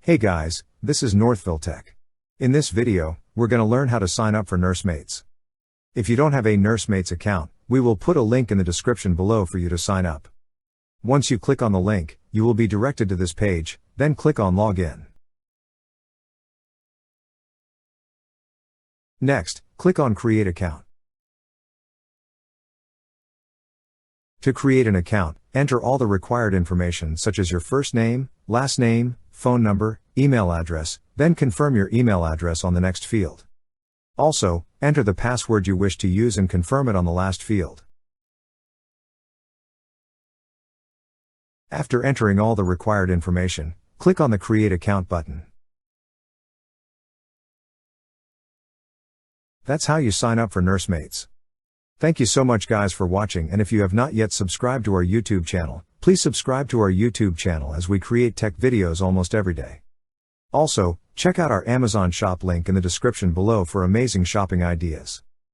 Hey guys, this is Northville Tech. In this video, we're going to learn how to sign up for Nursemates. If you don't have a Nursemates account, we will put a link in the description below for you to sign up. Once you click on the link, you will be directed to this page, then click on Login. Next, click on Create Account. To create an account, enter all the required information such as your first name, last name, phone number, email address, then confirm your email address on the next field. Also, enter the password you wish to use and confirm it on the last field. After entering all the required information, click on the Create Account button. That's how you sign up for Nursemates. Thank you so much guys for watching, and if you have not yet subscribed to our YouTube channel, please subscribe to our YouTube channel as we create tech videos almost every day. Also, check out our Amazon shop link in the description below for amazing shopping ideas.